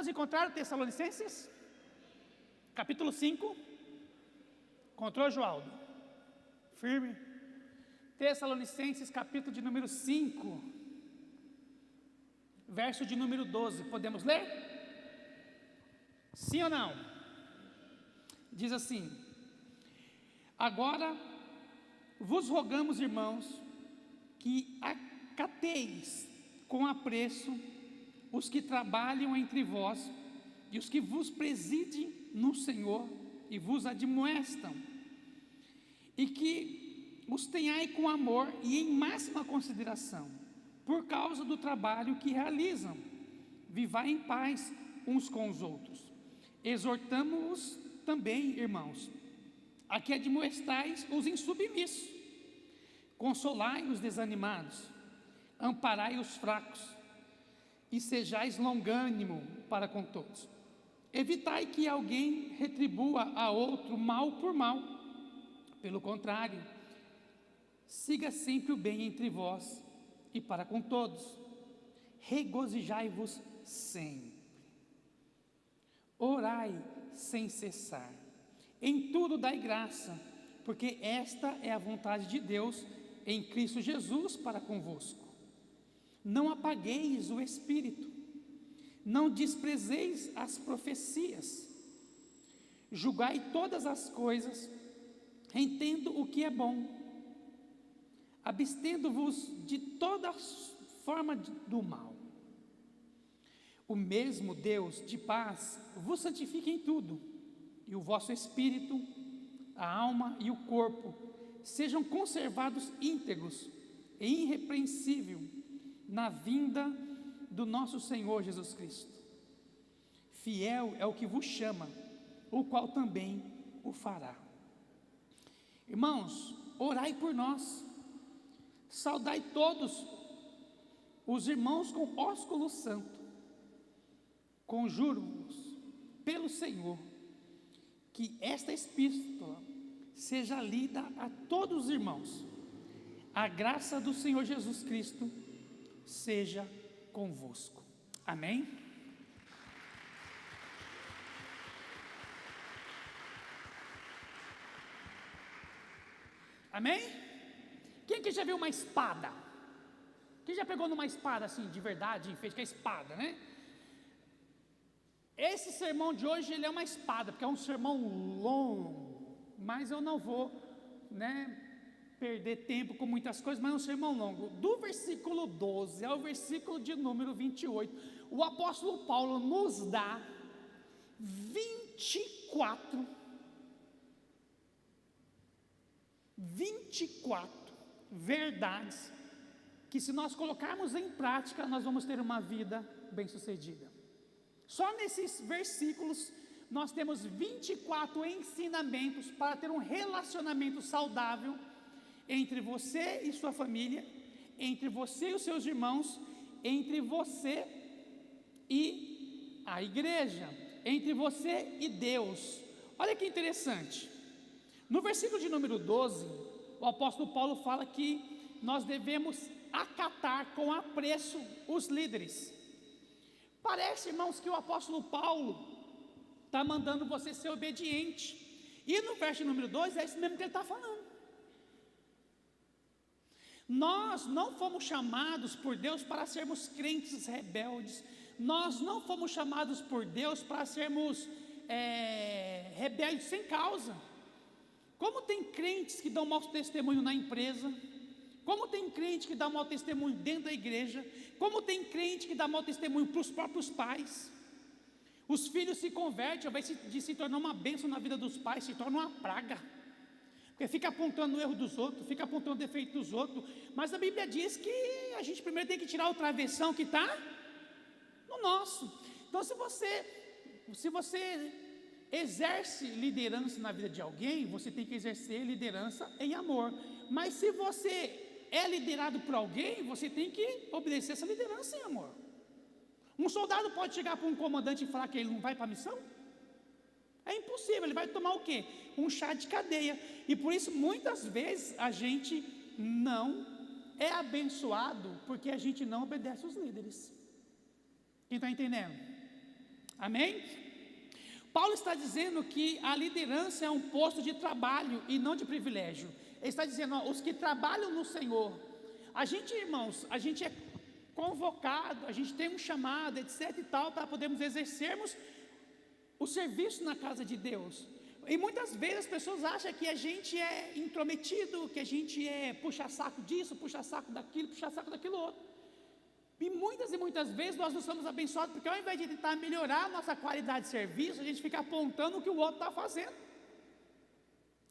Todos encontraram Tessalonicenses? Capítulo 5. Encontrou, Joaldo? Firme. Tessalonicenses, capítulo de número 5, verso de número 12. Podemos ler? Sim ou não? Diz assim: agora vos rogamos, irmãos, que acateis com apreço os que trabalham entre vós e os que vos presidem no Senhor e vos admoestam, e que os tenhai com amor e em máxima consideração, por causa do trabalho que realizam. Vivai em paz uns com os outros. Exortamo-os também, irmãos, a que admoestais os insubmissos, consolai os desanimados, amparai os fracos, e sejais longânimo para com todos. Evitai que alguém retribua a outro mal por mal. Pelo contrário, siga sempre o bem entre vós e para com todos. Regozijai-vos sempre. Orai sem cessar. Em tudo dai graça, porque esta é a vontade de Deus em Cristo Jesus para convosco. Não apagueis o espírito, não desprezeis as profecias, julgai todas as coisas, entendo o que é bom, abstendo-vos de toda forma do mal. O mesmo Deus de paz vos santifique em tudo, e o vosso espírito, a alma e o corpo sejam conservados íntegros e irrepreensíveis na vinda do nosso Senhor Jesus Cristo. Fiel é o que vos chama, o qual também o fará. Irmãos, orai por nós, saudai todos os irmãos com ósculo santo. Conjuro-vos pelo Senhor que esta epístola seja lida a todos os irmãos. A graça do Senhor Jesus Cristo seja convosco. Amém? Amém? Quem que já viu uma espada? Quem já pegou numa espada assim, de verdade, fez com a espada, né? Esse sermão de hoje, ele é uma espada, porque é um sermão longo, mas eu não vou, perder tempo com muitas coisas, mas é um sermão longo. Do versículo 12 ao versículo de número 28, o apóstolo Paulo nos dá 24 verdades que, se nós colocarmos em prática, nós vamos ter uma vida bem-sucedida. Só nesses versículos nós temos 24 ensinamentos para ter um relacionamento saudável entre você e sua família, entre você e os seus irmãos, entre você e a igreja, entre você e Deus. Olha que interessante. No versículo de número 12, o apóstolo Paulo fala que nós devemos acatar com apreço os líderes. Parece, irmãos, que o apóstolo Paulo está mandando você ser obediente. E no verso número 2 é isso mesmo que ele está falando. Nós não fomos chamados por Deus para sermos crentes rebeldes. Nós não fomos chamados por Deus para sermos rebeldes sem causa. Como tem crentes que dão mau testemunho na empresa, como tem crente que dá mau testemunho dentro da igreja, como tem crente que dá mau testemunho para os próprios pais. Os filhos se convertem, ao invés de se tornar uma bênção na vida dos pais, se torna uma praga, porque fica apontando o erro dos outros, fica apontando o defeito dos outros. Mas a Bíblia diz que a gente primeiro tem que tirar o travessão que está no nosso. Então, se você exerce liderança na vida de alguém, você tem que exercer liderança em amor. Mas se você é liderado por alguém, você tem que obedecer essa liderança em amor. Um soldado pode chegar para um comandante e falar que ele não vai para a missão? É impossível. Ele vai tomar o quê? Um chá de cadeia. E por isso muitas vezes a gente não é abençoado, porque a gente não obedece os líderes. Quem está entendendo? Amém? Paulo está dizendo que a liderança é um posto de trabalho e não de privilégio. Ele está dizendo, ó, os que trabalham no Senhor, a gente, irmãos, a gente é convocado, a gente tem um chamado, etc e tal, para podermos exercermos o serviço na casa de Deus. E muitas vezes as pessoas acham que a gente é intrometido, que a gente é puxa-saco disso, puxa-saco daquilo, puxa-saco daquilo outro. E muitas vezes nós não somos abençoados, porque ao invés de tentar melhorar a nossa qualidade de serviço, a gente fica apontando o que o outro está fazendo.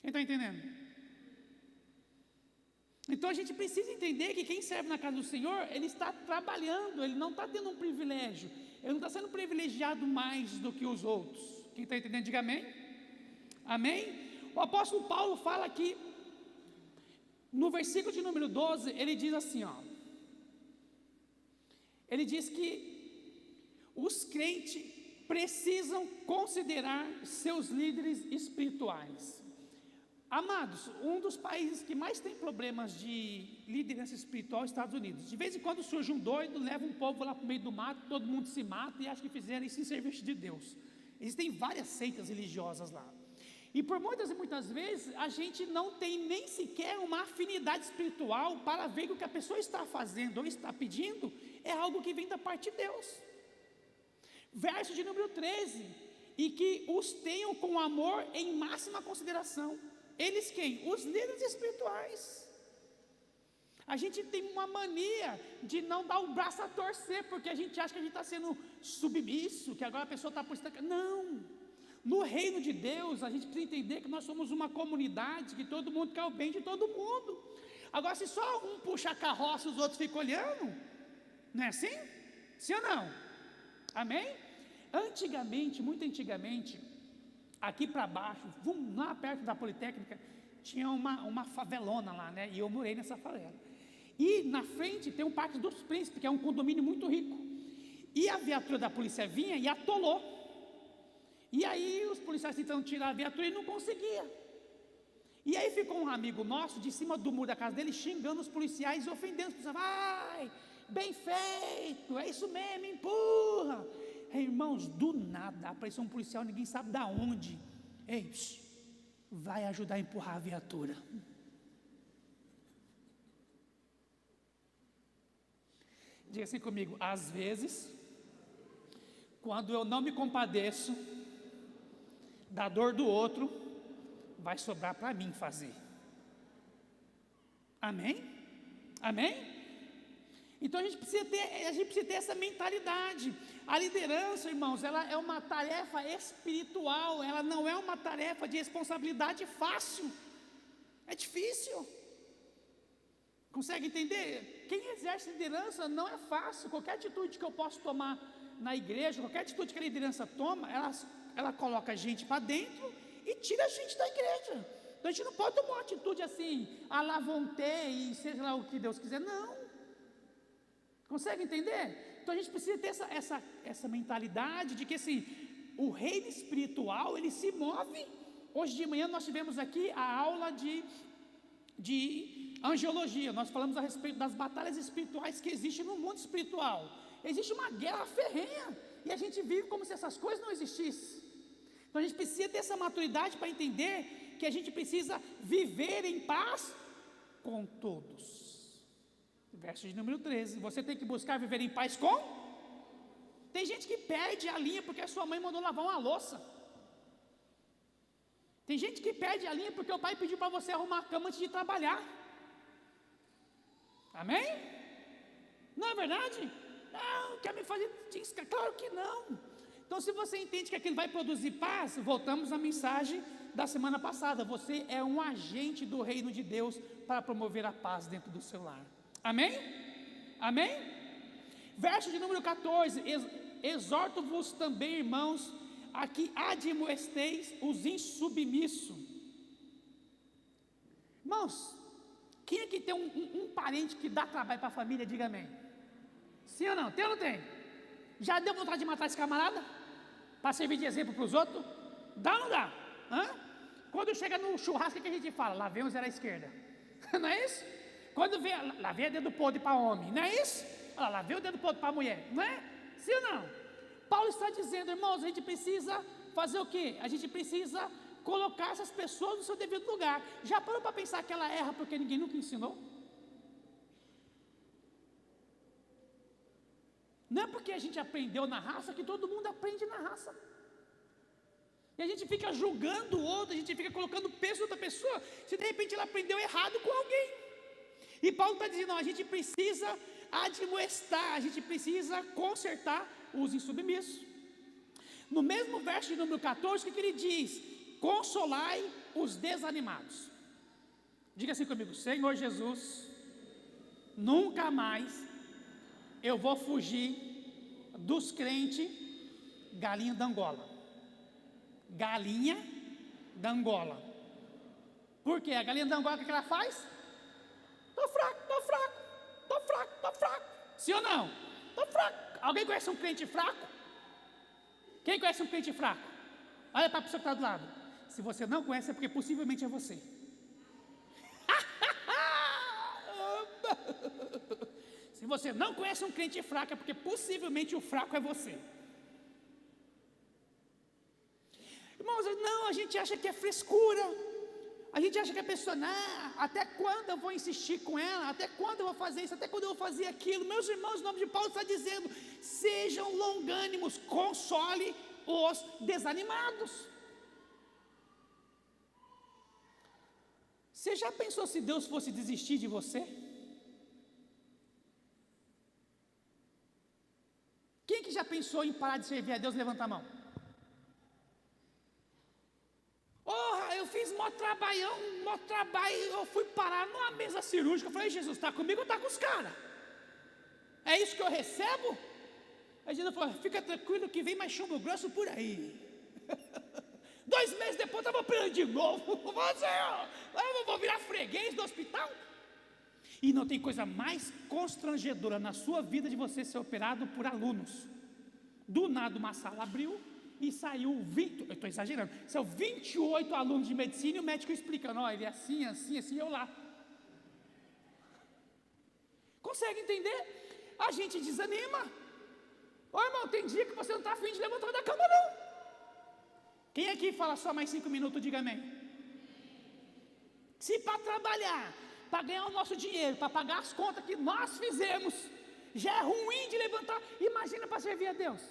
Quem está entendendo? Então a gente precisa entender que quem serve na casa do Senhor, ele está trabalhando, ele não está tendo um privilégio, ele não está sendo privilegiado mais do que os outros. Quem está entendendo, diga amém. Amém? O apóstolo Paulo fala aqui, no versículo de número 12, ele diz assim, ó. Ele diz que os crentes precisam considerar seus líderes espirituais. Amados, um dos países que mais tem problemas de liderança espiritual é os Estados Unidos. De vez em quando surge um doido, leva um povo lá para o meio do mato, todo mundo se mata e acha que fizeram isso em serviço de Deus. Existem várias seitas religiosas lá. E por muitas e muitas vezes a gente não tem nem sequer uma afinidade espiritual para ver que o que a pessoa está fazendo ou está pedindo é algo que vem da parte de Deus. Verso de número 13: e que os tenham com amor em máxima consideração. Eles quem? Os líderes espirituais. A gente tem uma mania de não dar o braço a torcer, porque a gente acha que a gente está sendo submisso, que agora a pessoa está por estar. Não! No reino de Deus, a gente precisa entender que nós somos uma comunidade, que todo mundo quer o bem de todo mundo. Agora, se só um puxa a carroça e os outros ficam olhando, não é assim? Sim ou não? Amém? Antigamente, muito antigamente, aqui para baixo, lá perto da Politécnica, tinha uma favelona lá, né? E eu morei nessa favela. E na frente tem um Parque dos Príncipes, que é um condomínio muito rico. E a viatura da polícia vinha e atolou. E aí os policiais tentando tirar a viatura e não conseguia. E aí ficou um amigo nosso de cima do muro da casa dele xingando os policiais e ofendendo os policiais. Vai, bem feito, é isso mesmo, empurra. Irmãos, do nada apareceu um policial, ninguém sabe de onde. Ei, vai ajudar a empurrar a viatura. Diga assim comigo: às vezes, quando eu não me compadeço da dor do outro, vai sobrar para mim fazer. Amém? Amém? Então a gente precisa ter essa mentalidade. A liderança, irmãos, ela é uma tarefa espiritual, ela não é uma tarefa de responsabilidade fácil. É difícil. Consegue entender? Quem exerce liderança não é fácil. Qualquer atitude que eu posso tomar na igreja, qualquer atitude que a liderança toma, ela coloca a gente para dentro e tira a gente da igreja. Então a gente não pode tomar uma atitude assim, à la vontade, e seja lá o que Deus quiser, não. Consegue entender? Então a gente precisa ter essa mentalidade de que assim, o reino espiritual, ele se move. Hoje de manhã nós tivemos aqui a aula de angiologia. Nós falamos a respeito das batalhas espirituais que existem no mundo espiritual. Existe uma guerra ferrenha e a gente vive como se essas coisas não existissem. Então a gente precisa ter essa maturidade para entender que a gente precisa viver em paz com todos. Verso de número 13: você tem que buscar viver em paz com? Tem gente que perde a linha porque a sua mãe mandou lavar uma louça. Tem gente que perde a linha porque o pai pediu para você arrumar a cama antes de trabalhar. Amém? Não é verdade? Não, quer me fazer tisca? Claro que não. Então, se você entende que aquilo vai produzir paz, voltamos à mensagem da semana passada. Você é um agente do reino de Deus para promover a paz dentro do seu lar. Amém? Amém? Verso de número 14: exorto-vos também, irmãos, a que admoesteis os insubmissos. Irmãos, quem aqui tem um parente que dá trabalho para a família? Diga amém. Sim ou não? Tem ou não tem? Já deu vontade de matar esse camarada? Para servir de exemplo para os outros? Dá ou não dá? Quando chega no churrasco, o que a gente fala? Lá vem o Zé à esquerda. Não é isso? Quando vem, lá vem o dedo podre para homem. Não é isso? Lá vem o dedo podre para mulher. Não é? Sim ou não? Paulo está dizendo, irmãos, a gente precisa fazer o quê? A gente precisa colocar essas pessoas no seu devido lugar. Já parou para pensar que ela erra porque ninguém nunca ensinou? Não é porque a gente aprendeu na raça que todo mundo aprende na raça. E a gente fica julgando o outro, a gente fica colocando peso na outra pessoa, se de repente ela aprendeu errado com alguém. E Paulo está dizendo, não, a gente precisa admoestar, a gente precisa consertar os insubmissos. No mesmo verso de número 14, o que ele diz? Consolai os desanimados. Diga assim comigo, Senhor Jesus, nunca mais eu vou fugir dos crentes galinha da Angola. Galinha da Angola. Por quê? A galinha da Angola, o que ela faz? Tô fraco. Sim ou não? Tô fraco. Alguém conhece um crente fraco? Quem conhece um crente fraco? Olha para a pessoa que está do lado. Se você não conhece, é porque possivelmente é você. Se você não conhece um crente fraco, é porque possivelmente o fraco é você. Irmãos, não, a gente acha que é frescura. A gente acha que a pessoa, não, até quando eu vou insistir com ela? Até quando eu vou fazer isso? Até quando eu vou fazer aquilo? Meus irmãos, o nome de Paulo está dizendo, sejam longânimos, console os desanimados. Você já pensou se Deus fosse desistir de você? Quem que já pensou em parar de servir a Deus? Levanta a mão. Eu fiz mó trabalho, eu fui parar numa mesa cirúrgica. Eu falei, Jesus, está comigo ou está com os caras? É isso que eu recebo? Aí Jesus falou, fica tranquilo que vem mais chumbo grosso por aí. 2 meses depois eu estava operando de novo. Eu vou virar freguês do hospital. E não tem coisa mais constrangedora na sua vida de você ser operado por alunos. Do nada uma sala abriu e saiu 20, eu estou exagerando, são 28 alunos de medicina e o médico explicando, ele é assim, eu lá. Consegue entender? A gente desanima. Irmão, tem dia que você não está afim de levantar da cama não. Quem aqui fala só mais 5 minutos, diga amém. Se para trabalhar, para ganhar o nosso dinheiro, para pagar as contas que nós fizemos, já é ruim de levantar, imagina para servir a Deus.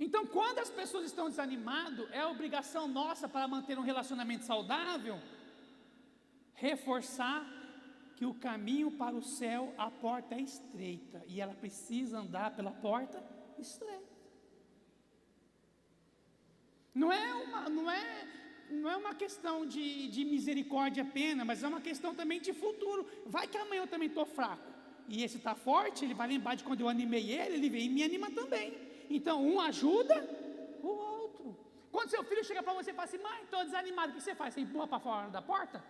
Então, quando as pessoas estão desanimadas, é obrigação nossa para manter um relacionamento saudável, reforçar que o caminho para o céu, a porta é estreita, e ela precisa andar pela porta estreita. Não é uma questão de misericórdia apenas, mas é uma questão também de futuro. Vai que amanhã eu também estou fraco, e esse está forte, ele vai lembrar de quando eu animei ele vem e me anima também. Então, um ajuda o outro. Quando seu filho chega para você e fala assim, mãe, estou desanimado, o que você faz? Você empurra para fora da porta?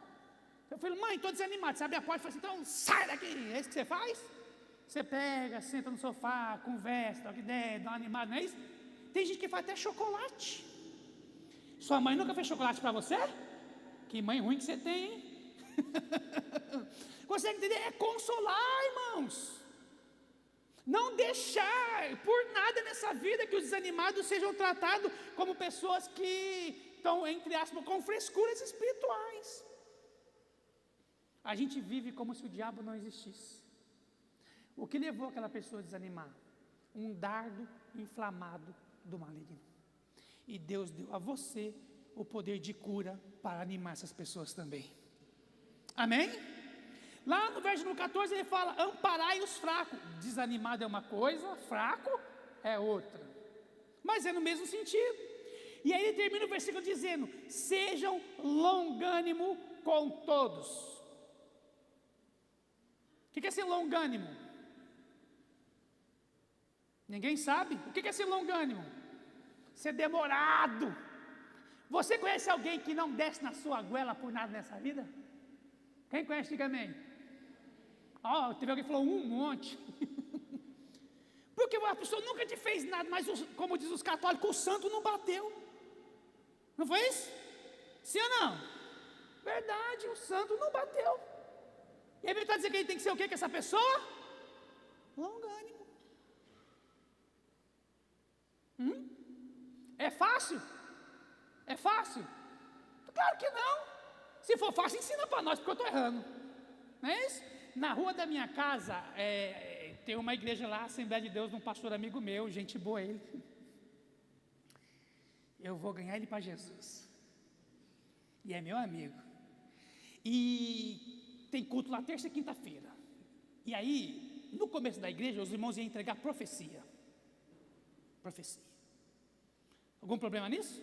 Eu falo, mãe, estou desanimado. Você abre a porta e fala assim, então sai daqui. É isso que você faz? Você pega, senta no sofá, conversa, troca ideia, dá uma animada, não é isso? Tem gente que faz até chocolate. Sua mãe nunca fez chocolate para você? Que mãe ruim que você tem, hein? Consegue entender? É consolar, irmãos. Não deixar por nada nessa vida que os desanimados sejam tratados como pessoas que estão, entre aspas, com frescuras espirituais. A gente vive como se o diabo não existisse. O que levou aquela pessoa a desanimar? Um dardo inflamado do maligno. E Deus deu a você o poder de cura para animar essas pessoas também. Amém? Lá no verso 14 ele fala, amparai os fracos. Desanimado é uma coisa, fraco é outra. Mas é no mesmo sentido. E aí ele termina o versículo dizendo, sejam longânimo com todos. O que é ser longânimo? Ninguém sabe? O que é ser longânimo? Ser demorado. Você conhece alguém que não desce na sua goela por nada nessa vida? Quem conhece, diga amém. Teve alguém que falou um monte. Porque a pessoa nunca te fez nada, mas como diz os católicos, o santo não bateu. Não foi isso? Sim ou não? Verdade, o santo não bateu. E aí ele está dizendo que ele tem que ser o quê com essa pessoa? Longânimo. É fácil? É fácil? Claro que não. Se for fácil, ensina para nós, porque eu estou errando. Não é isso? Na rua da minha casa, tem uma igreja lá, Assembleia de Deus, de um pastor amigo meu, gente boa ele. Eu vou ganhar ele para Jesus. E é meu amigo. E tem culto lá terça e quinta-feira. E aí, no começo da igreja, os irmãos iam entregar profecia. Profecia. Algum problema nisso?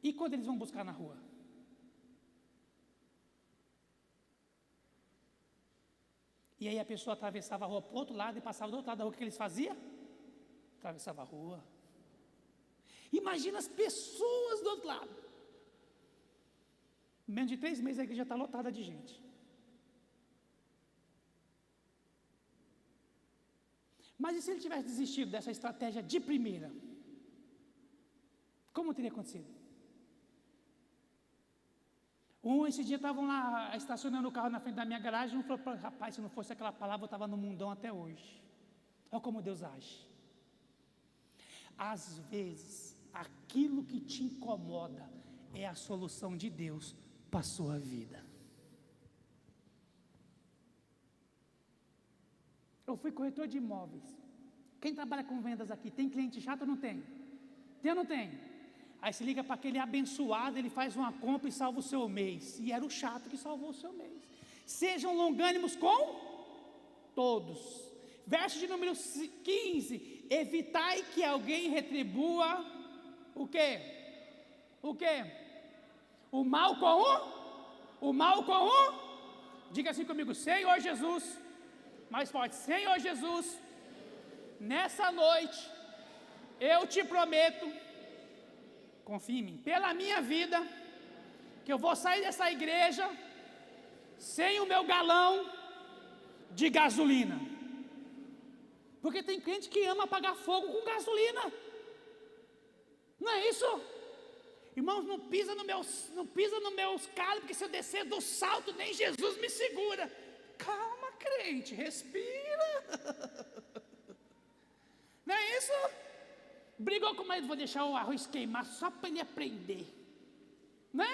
E quando eles vão buscar na rua? E aí a pessoa atravessava a rua para o outro lado e passava do outro lado da rua. O que eles faziam? Atravessava a rua. Imagina as pessoas do outro lado. Em menos de 3 meses a igreja está lotada de gente. Mas e se ele tivesse desistido dessa estratégia de primeira? Como teria acontecido? Esse dia estavam lá estacionando o carro na frente da minha garagem. Um falou: rapaz, se não fosse aquela palavra, eu estava no mundão até hoje. Olha como Deus age. Às vezes, aquilo que te incomoda é a solução de Deus para a sua vida. Eu fui corretor de imóveis. Quem trabalha com vendas aqui, tem cliente chato ou não tem? Tem ou não tem? Aí se liga para aquele abençoado, ele faz uma compra e salva o seu mês. E era o chato que salvou o seu mês. Sejam longânimos com todos. Verso de número 15. Evitai que alguém retribua o quê? O quê? O mal com o? O mal com o? Diga assim comigo: Senhor Jesus. Mais forte: Senhor Jesus, nessa noite eu te prometo, confia em mim, pela minha vida, que eu vou sair dessa igreja sem o meu galão de gasolina. Porque tem crente que ama apagar fogo com gasolina. Não é isso? Irmãos, não pisa nos meus calos, porque se eu descer do salto, nem Jesus me segura. Calma, crente, respira. Não é isso? Brigou com o marido: vou deixar o arroz queimar só para ele aprender. Né?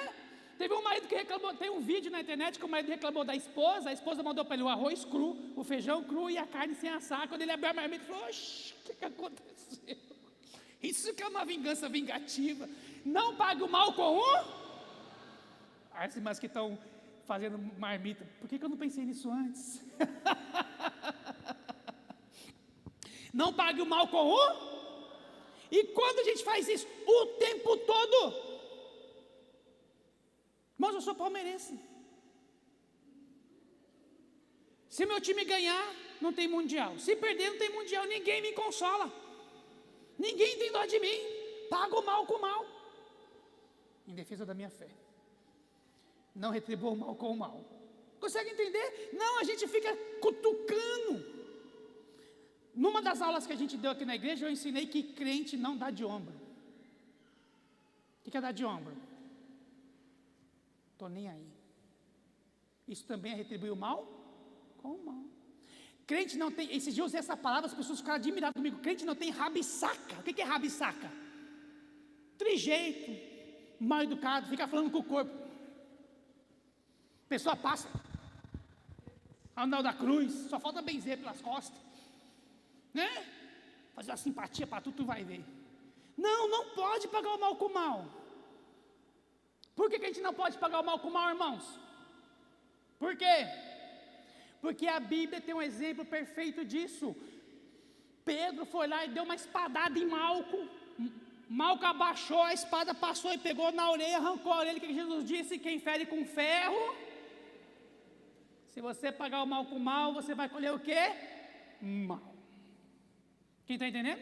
Teve um marido que reclamou, tem um vídeo na internet que o marido reclamou da esposa. A esposa mandou para ele o arroz cru, o feijão cru e a carne sem assar. Quando ele abriu a marmita, ele falou: oxe, o que aconteceu? Isso que é uma vingança vingativa. Não pague o mal com o... As irmãs que estão fazendo marmita, por que eu não pensei nisso antes? Não pague o mal com o... E quando a gente faz isso o tempo todo? Mas eu sou palmeirense. Se meu time ganhar, não tem mundial. Se perder, não tem mundial. Ninguém me consola. Ninguém tem dó de mim. Pago o mal com o mal. Em defesa da minha fé. Não retribua o mal com o mal. Consegue entender? Não, a gente fica cutucando. Numa das aulas que a gente deu aqui na igreja, eu ensinei que crente não dá de ombro. O que é dar de ombro? Estou nem aí. Isso também é retribuir o mal com o mal. Crente não tem, esses dias eu usei essa palavra, as pessoas ficaram admiradas comigo. Crente não tem rabisaca. O que é rabisaca? Trijeito, mal educado, fica falando com o corpo. A pessoa passa, andar da cruz, só falta benzer pelas costas. Né? Fazer uma simpatia para tu vai ver. Não pode pagar o mal com o mal. Por que a gente não pode pagar o mal com o mal, irmãos? Por quê? Porque a Bíblia tem um exemplo perfeito disso. Pedro foi lá e deu uma espadada em Malco. Malco abaixou, a espada passou e pegou na orelha, arrancou a orelha. Que Jesus disse: quem fere com ferro, se você pagar o mal com o mal, você vai colher o quê? Mal. Quem está entendendo?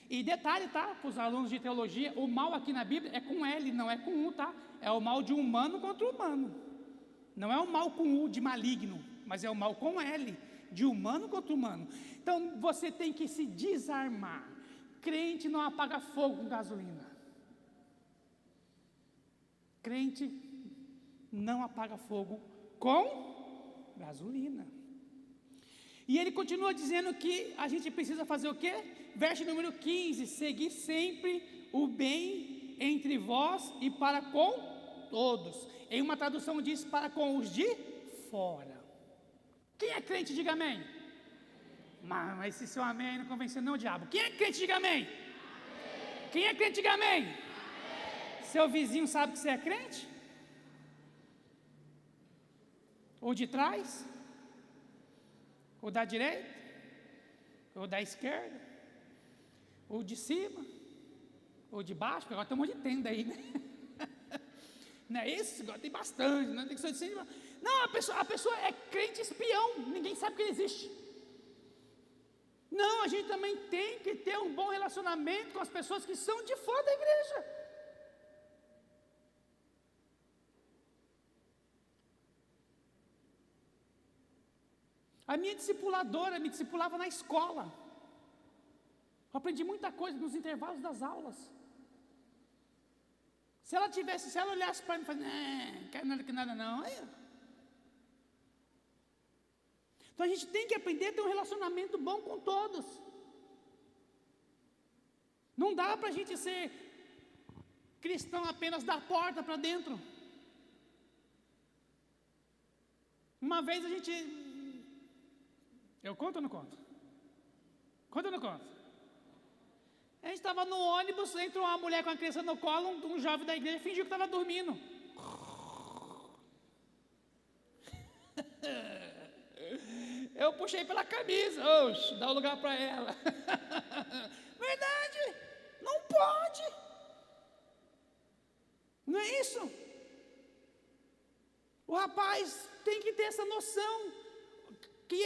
E detalhe, tá? Para os alunos de teologia, o mal aqui na Bíblia é com L, não é com U, tá? É o mal de humano contra humano. Não é o mal com U de maligno, mas é o mal com L, de humano contra humano. Então você tem que se desarmar. Crente não apaga fogo com gasolina. Crente não apaga fogo com gasolina. E ele continua dizendo que a gente precisa fazer o quê? Verso número 15: seguir sempre o bem entre vós e para com todos. Em uma tradução diz para com os de fora. Quem é crente, diga amém. Mas esse seu amém não convenceu não o diabo. Quem é crente, diga amém. Quem é crente, diga amém. Seu vizinho sabe que você é crente? Ou de trás? Ou da direita? Ou da esquerda? Ou de cima? Ou de baixo? Porque agora tem um monte de tenda aí, né? Não é isso? Agora tem bastante, não tem que ser de cima. Não, a pessoa é crente espião, ninguém sabe que ele existe. Não, a gente também tem que ter um bom relacionamento com as pessoas que são de fora da igreja. A minha discipuladora me discipulava na escola. Eu aprendi muita coisa nos intervalos das aulas. Se ela olhasse para mim e falasse, não quero nada que nada não. Então a gente tem que aprender a ter um relacionamento bom com todos. Não dá para a gente ser cristão apenas da porta para dentro. Uma vez a gente... Eu conto ou não conto? Conto ou não conto? A gente estava no ônibus, entrou uma mulher com a criança no colo, um jovem da igreja fingiu que estava dormindo. Eu puxei pela camisa, dá um lugar para ela. Verdade, não pode. Não é isso? O rapaz tem que ter essa noção. Que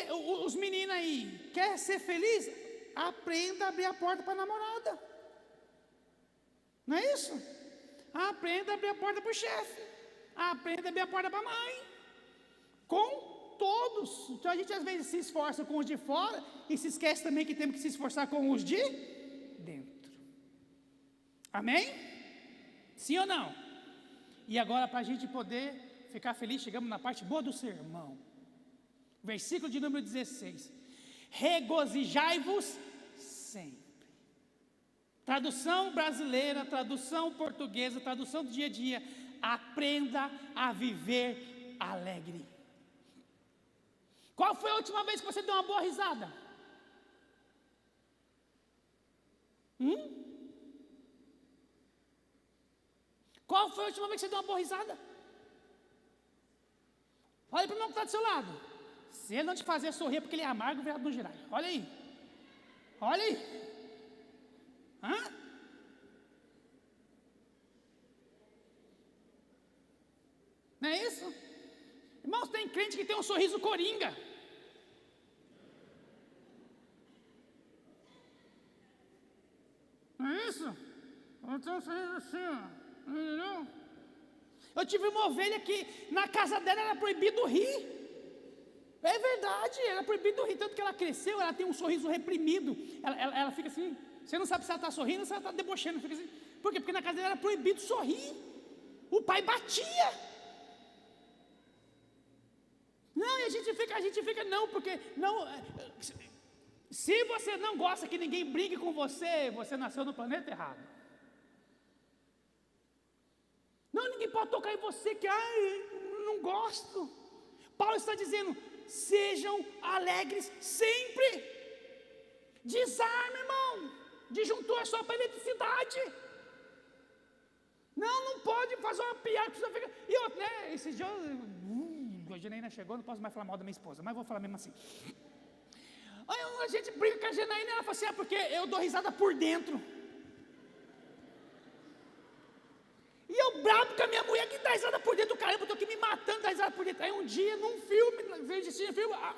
os meninos aí, quer ser feliz? Aprenda a abrir a porta para a namorada. Não é isso? Aprenda a abrir a porta para o chefe. Aprenda a abrir a porta para a mãe. Com todos. Então a gente às vezes se esforça com os de fora e se esquece também que temos que se esforçar com os de dentro. Amém? Sim ou não? E agora, para a gente poder ficar feliz, chegamos na parte boa do sermão. Versículo de número 16. Regozijai-vos sempre. Tradução brasileira, tradução portuguesa, tradução do dia a dia. Aprenda a viver alegre. Qual foi a última vez que você deu uma boa risada? Qual foi a última vez que você deu uma boa risada? Olha para o irmão que está do seu lado. Se ele não te fazer sorrir é porque ele é amargo, virado no girai. Olha aí. Olha aí. Não é isso? Irmãos, tem crente que tem um sorriso coringa. Não é isso? Eu tenho um sorriso assim, ó. Entendeu? Eu tive uma ovelha que na casa dela era proibido rir. É verdade, era proibido rir, tanto que ela cresceu, ela tem um sorriso reprimido. Ela fica assim, você não sabe se ela está sorrindo ou se ela está debochando. Fica assim. Por quê? Porque na casa dela era proibido sorrir. O pai batia. Não, e a gente fica, não, porque não. Se você não gosta que ninguém brigue com você, você nasceu no planeta errado. Não, ninguém pode tocar em você, que não gosto. Paulo está dizendo, sejam alegres sempre. Desarme, irmão. Disjuntor é só para eletricidade. Não pode fazer uma piada. E outro, né? Esses dias, a Janaína chegou, não posso mais falar mal da minha esposa, mas vou falar mesmo assim. Aí a gente briga com a Janaína, ela fala assim, porque eu dou risada por dentro. E eu brabo com a minha mulher que dá risada por dentro, caramba, eu estou aqui me matando, dá risada por dentro. Aí um dia, num filme,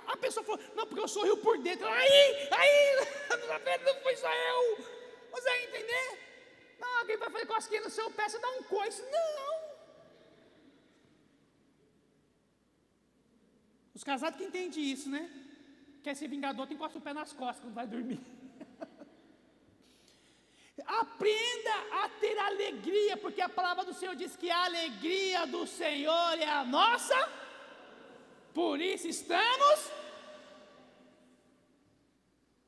a pessoa falou, não, porque eu sorrio por dentro. Aí, não foi só eu. Você vai entender? Não, alguém vai fazer cosquinha no seu pé, você dá um coice. Não. Os casados que entendem isso, né? Quer ser vingador, tem que encostar o pé nas costas quando vai dormir. Aprenda a ter alegria, porque a palavra do Senhor diz que a alegria do Senhor é a nossa. Por isso estamos.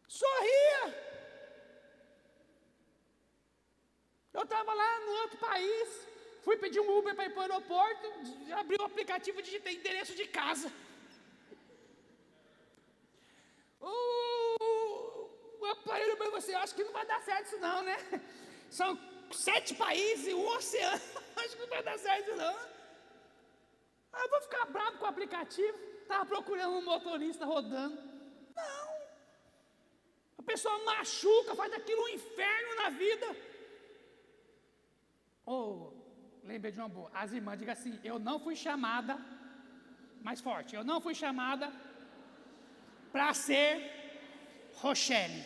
Sorria. Eu estava lá no outro país, fui pedir um Uber para ir para o aeroporto, abri o aplicativo e digitei endereço de casa. O aparelho para você, acho que não vai dar certo isso não, né? São 7 países e um oceano, acho que não vai dar certo isso não. Eu vou ficar bravo com o aplicativo, estava procurando um motorista rodando. Não. A pessoa machuca, faz daquilo um inferno na vida. Lembrei de uma boa. As irmãs digam assim: eu não fui chamada, mais forte, eu não fui chamada para ser Rochelle.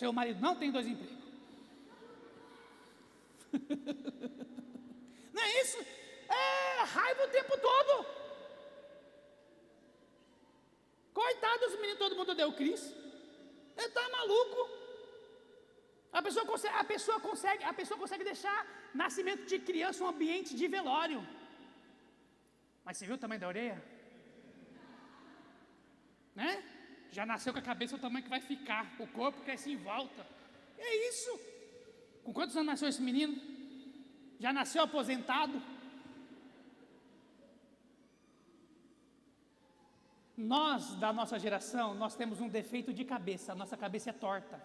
Seu marido não tem 2 empregos. Não é isso? É raiva o tempo todo. Coitado dos meninos, todo mundo deu Cris. Ele está maluco. A pessoa consegue deixar nascimento de criança um ambiente de velório. Mas você viu o tamanho da orelha? Né? Já nasceu com a cabeça o tamanho que vai ficar. O corpo cresce em volta. É isso. Com quantos anos nasceu esse menino? Já nasceu aposentado? Nós, da nossa geração, nós temos um defeito de cabeça. A nossa cabeça é torta.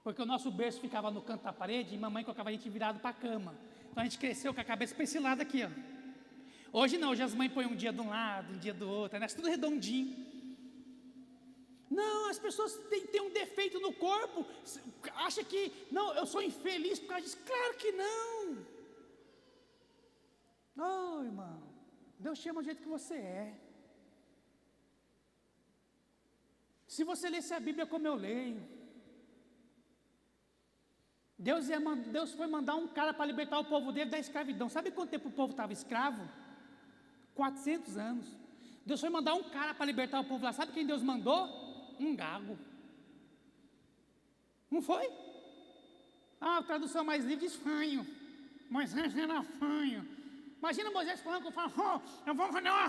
Porque o nosso berço ficava no canto da parede e mamãe colocava a gente virado para a cama. Então a gente cresceu com a cabeça para esse lado aqui, ó. Hoje não, hoje as mães põem um dia de um lado, um dia do outro, nasce tudo redondinho. Não, as pessoas têm um defeito no corpo, acham que, não, eu sou infeliz por causa disso. Claro que não. Não, irmão, Deus te ama do jeito que você é. Se você lesse a Bíblia como eu leio, Deus foi mandar um cara para libertar o povo dele da escravidão. Sabe quanto tempo o povo estava escravo? 400 anos. Deus foi mandar um cara para libertar o povo lá. Sabe quem Deus mandou? Um gago. Não foi? A tradução mais livre diz fanho. Moisés era fanho. Imagina Moisés falando com o faraó: eu vou fazer uma...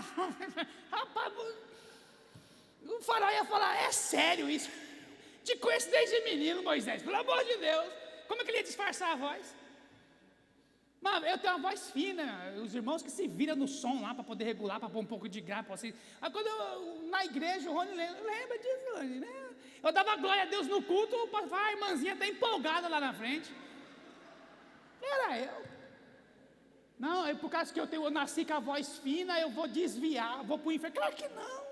Rapaz, o faraó ia falar: é sério isso? Te conheço desde menino, Moisés, pelo amor de Deus. Como é que ele ia disfarçar a voz? Mas eu tenho uma voz fina, os irmãos que se viram no som lá para poder regular, para pôr um pouco de grapa assim. Aí quando na igreja, o Rony lembra disso, Rony, né? Eu dava glória a Deus no culto, a irmãzinha está empolgada lá na frente. Era eu. Não, é por causa que eu nasci com a voz fina, eu vou desviar, vou para o inferno. Claro que não.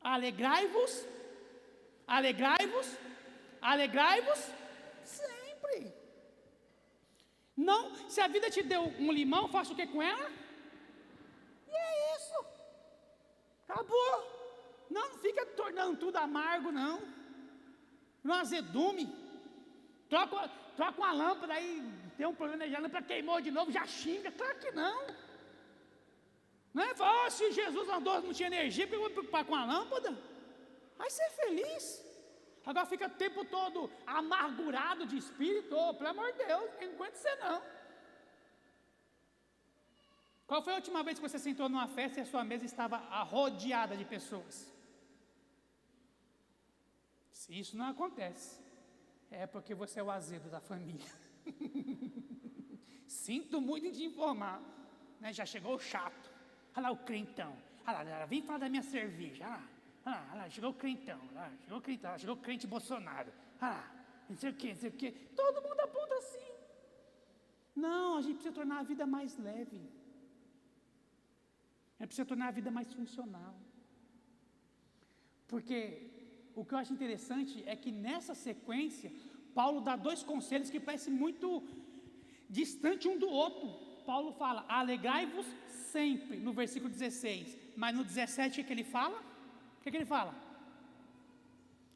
Alegrai-vos, alegrai-vos, alegrai-vos sempre. Não, se a vida te deu um limão, faça o que com ela? E é isso. Acabou. Não fica tornando tudo amargo, não. Não azedume. Troca uma lâmpada aí, tem um problema de lâmpada, queimou de novo, já xinga. Claro que não. Não é? Fala: se Jesus andou, não tinha energia, porque eu vou me preocupar com a lâmpada? Vai ser feliz. Agora fica o tempo todo amargurado de espírito. Pelo amor de Deus, não aguenta você não. Qual foi a última vez que você sentou numa festa e a sua mesa estava rodeada de pessoas? Se isso não acontece, é porque você é o azedo da família. Sinto muito em te informar, né? Já chegou o chato. Olha lá o crentão. Olha lá, vem falar da minha cerveja. Olha lá, chegou o crentão. Chegou o crente Bolsonaro. Não sei o que. Todo mundo aponta assim. Não, a gente precisa tornar a vida mais leve. A gente precisa tornar a vida mais funcional. Porque o que eu acho interessante é que nessa sequência, Paulo dá 2 conselhos que parecem muito distantes um do outro. Paulo fala: alegrai-vos sempre, no versículo 16. Mas no 17 o que ele fala? O que ele fala?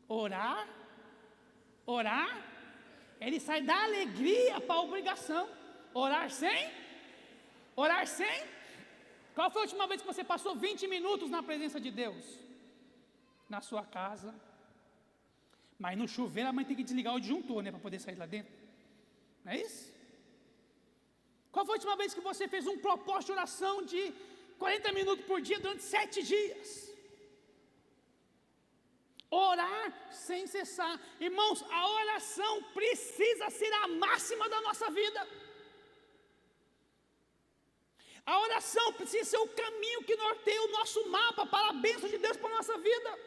Orar. Ele sai da alegria para a obrigação. Orar sem. Qual foi a última vez que você passou 20 minutos na presença de Deus? Na sua casa. Mas no chuveiro a mãe tem que desligar o disjuntor, né, para poder sair lá dentro. Não é isso? Qual foi a última vez que você fez um propósito de oração de 40 minutos por dia durante 7 dias? Orar sem cessar. Irmãos, a oração precisa ser a máxima da nossa vida. A oração precisa ser o caminho que norteia o nosso mapa para a bênção de Deus para a nossa vida.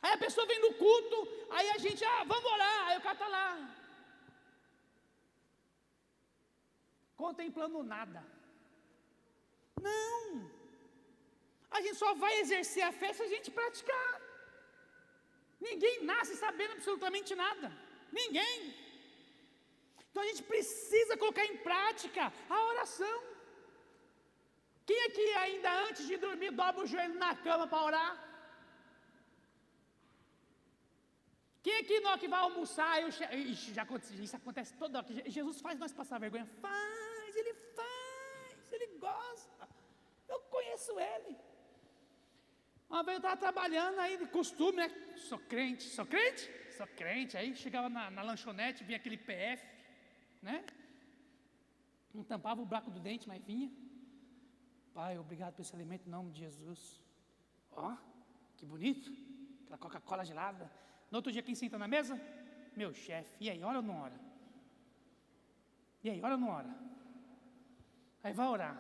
Aí a pessoa vem no culto, aí a gente, vamos orar, aí o cara está lá, contemplando nada. Não, a gente só vai exercer a fé se a gente praticar. Ninguém nasce sabendo absolutamente nada, ninguém. Então a gente precisa colocar em prática a oração. Quem aqui ainda antes de dormir dobra o joelho na cama para orar? Quem aqui não que vai almoçar, isso acontece toda hora, Jesus faz nós passar vergonha, ele gosta, eu conheço ele. Uma vez eu estava trabalhando aí, de costume, né? Sou crente, aí chegava na lanchonete, vinha aquele PF, né? Não tampava o buraco do dente, mas vinha. Pai, obrigado por esse alimento em nome de Jesus. Ó, que bonito, aquela Coca-Cola gelada. No outro dia, quem senta na mesa? Meu chefe. E aí, ora ou não ora? E aí, ora ou não ora? Aí vai orar.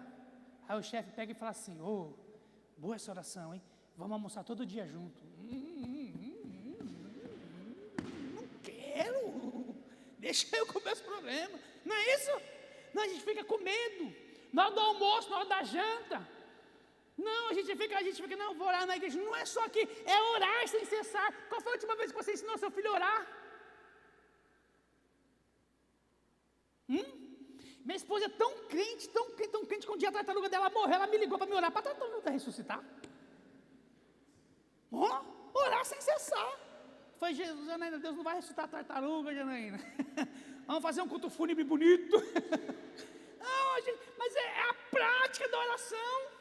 Aí o chefe pega e fala assim, boa essa oração, hein? Vamos almoçar todo dia junto. Não quero. Deixa eu comer os problemas. Não é isso? Não, a gente fica com medo. Na hora do almoço, na hora da janta. Não, a gente fica, não, vou orar na igreja. Não é só aqui, é orar sem cessar. Qual foi a última vez que você ensinou seu filho a orar? Minha esposa é tão crente, que um dia a tartaruga dela morreu, ela me ligou para me orar, para a tartaruga ressuscitar. Orar sem cessar. Foi Jesus, Janaína, Deus não vai ressuscitar a tartaruga, Janaína. Vamos fazer um culto fúnebre bonito. Não, mas é a prática da oração.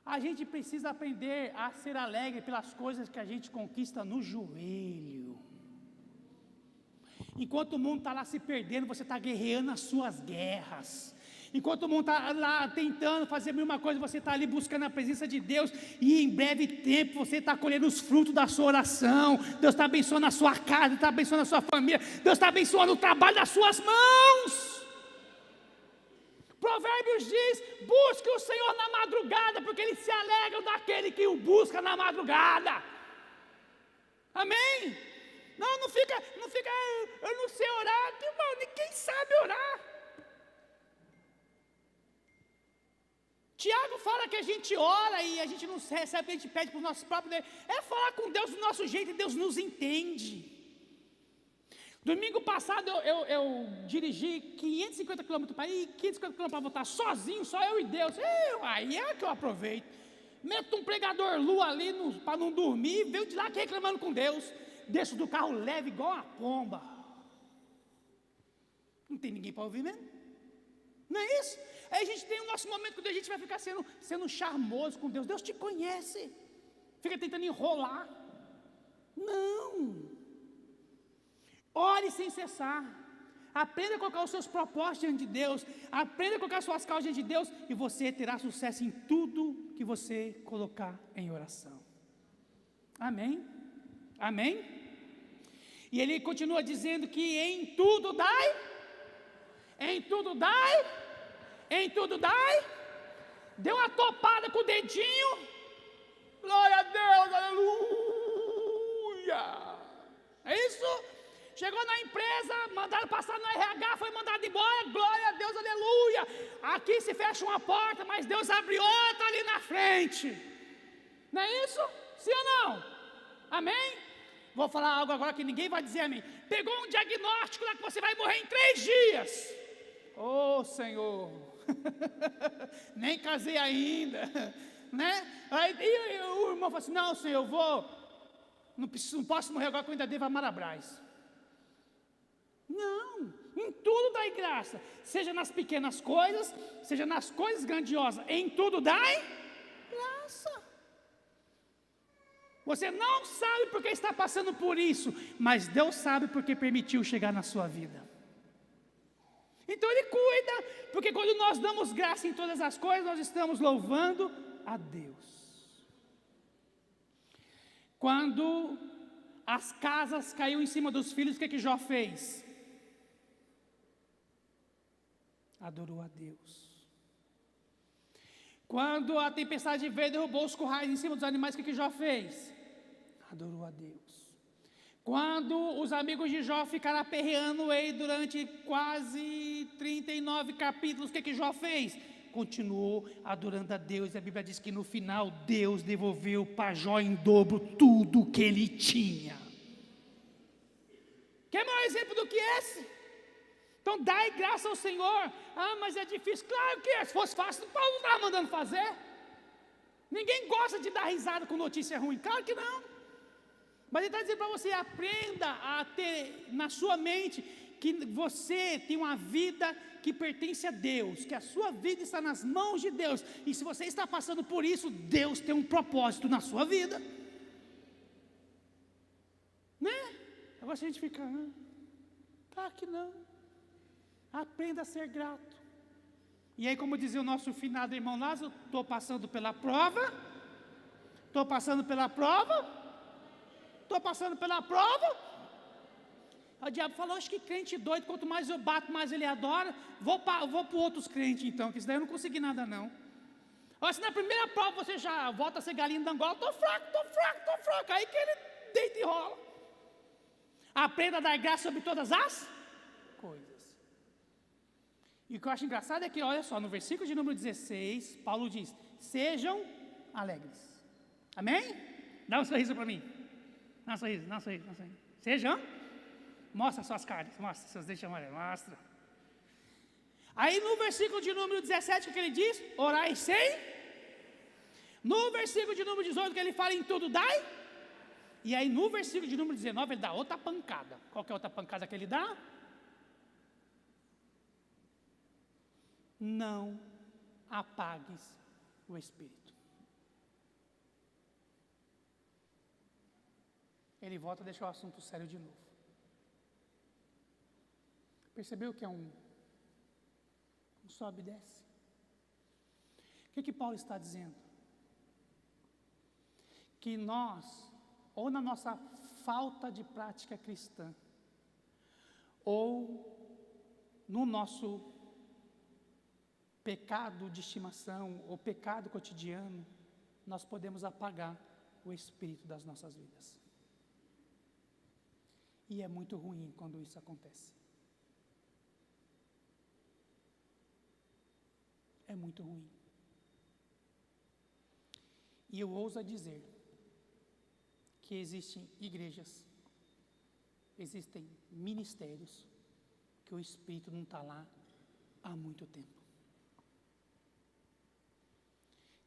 A gente precisa aprender a ser alegre pelas coisas que a gente conquista no joelho. Enquanto o mundo está lá se perdendo, você está guerreando as suas guerras. Enquanto o mundo está lá tentando fazer a mesma coisa, você está ali buscando a presença de Deus. E em breve tempo você está colhendo os frutos da sua oração. Deus está abençoando a sua casa, Deus está abençoando a sua família. Deus está abençoando o trabalho das suas mãos. Provérbios diz, busque o Senhor na madrugada, porque Ele se alegra daquele que o busca na madrugada. Amém? Não fica, eu não sei orar, irmão, ninguém sabe orar. Tiago fala que a gente ora e a gente não recebe, a gente pede para os nossos próprios, é falar com Deus do nosso jeito e Deus nos entende. Domingo passado eu dirigi 550 km para ir, 550 km para voltar sozinho, só eu e Deus. Aí é que eu aproveito. Meto um pregador lua ali para não dormir, veio de lá aqui reclamando com Deus. Desço do carro leve igual uma pomba. Não tem ninguém para ouvir mesmo. Não é isso? Aí a gente tem o nosso momento quando a gente vai ficar sendo charmoso com Deus. Deus te conhece. Fica tentando enrolar. Não. Ore sem cessar. Aprenda a colocar os seus propósitos diante de Deus. Aprenda a colocar suas causas diante de Deus. E você terá sucesso em tudo que você colocar em oração. Amém? Amém? E ele continua dizendo que em tudo dai. Em tudo dai. Em tudo dai. Deu uma topada com o dedinho. Glória a Deus, aleluia. É isso? Chegou na empresa, mandaram passar no RH, foi mandado embora, glória a Deus, aleluia. Aqui se fecha uma porta, mas Deus abre outra ali na frente. Não é isso? Sim ou não? Amém? Vou falar algo agora que ninguém vai dizer amém. Pegou um diagnóstico lá que você vai morrer em 3 dias. Oh, Senhor. Nem casei ainda, né? Aí o irmão falou assim, não, Senhor, eu vou, não posso morrer agora que eu ainda devo amar a Brás. Não, em tudo dai graça, seja nas pequenas coisas, seja nas coisas grandiosas, em tudo dai graça. Você não sabe porque está passando por isso, mas Deus sabe porque permitiu chegar na sua vida. Então Ele cuida, porque quando nós damos graça em todas as coisas, nós estamos louvando a Deus. Quando as casas caíram em cima dos filhos, o que Jó fez? Adorou a Deus. Quando a tempestade veio e derrubou os currais em cima dos animais, o que Jó fez? Adorou a Deus. Quando os amigos de Jó ficaram aperreando ele durante quase 39 capítulos, o que Jó fez? Continuou adorando a Deus. E a Bíblia diz que no final Deus devolveu para Jó em dobro tudo que ele tinha. Quer maior exemplo do que esse? Então dai graça ao Senhor. Ah, mas é difícil. Claro que é. Se fosse fácil, Paulo não estava mandando fazer. Ninguém gosta de dar risada com notícia ruim. Claro que não. Mas ele está dizendo para você, aprenda a ter na sua mente que você tem uma vida que pertence a Deus, que a sua vida está nas mãos de Deus. E se você está passando por isso, Deus tem um propósito na sua vida. Né? Agora se a gente fica, claro que não. Aprenda a ser grato. E aí, como dizia o nosso finado irmão Lázaro, estou passando pela prova. Estou passando pela prova. Estou passando pela prova. O diabo falou, acho que crente doido, quanto mais eu bato, mais ele adora. Vou para outros crentes então, que isso daí eu não consegui nada não. Agora, se na primeira prova você já volta a ser galinha da Angola, estou fraco. Aí que ele deita e rola. Aprenda a dar graça sobre todas as coisas. E o que eu acho engraçado é que, olha só, no versículo de número 16, Paulo diz, sejam alegres. Amém? Dá um sorriso para mim. Dá um sorriso. Sejam. Mostra suas carnes, mostra seus dentes amarelos, mostra. Aí no versículo de número 17, o que ele diz? Orai sem. No versículo de número 18, que ele fala em tudo dai. E aí no versículo de número 19, ele dá outra pancada. Qual que é a outra pancada que ele dá? Não apagues o Espírito. Ele volta a deixar o assunto sério de novo. Percebeu que é um sobe e desce? O que Paulo está dizendo? Que nós, ou na nossa falta de prática cristã, ou no nosso pecado de estimação, ou pecado cotidiano, nós podemos apagar o Espírito das nossas vidas. E é muito ruim quando isso acontece. É muito ruim. E eu ouso dizer que existem igrejas, existem ministérios, que o Espírito não está lá há muito tempo.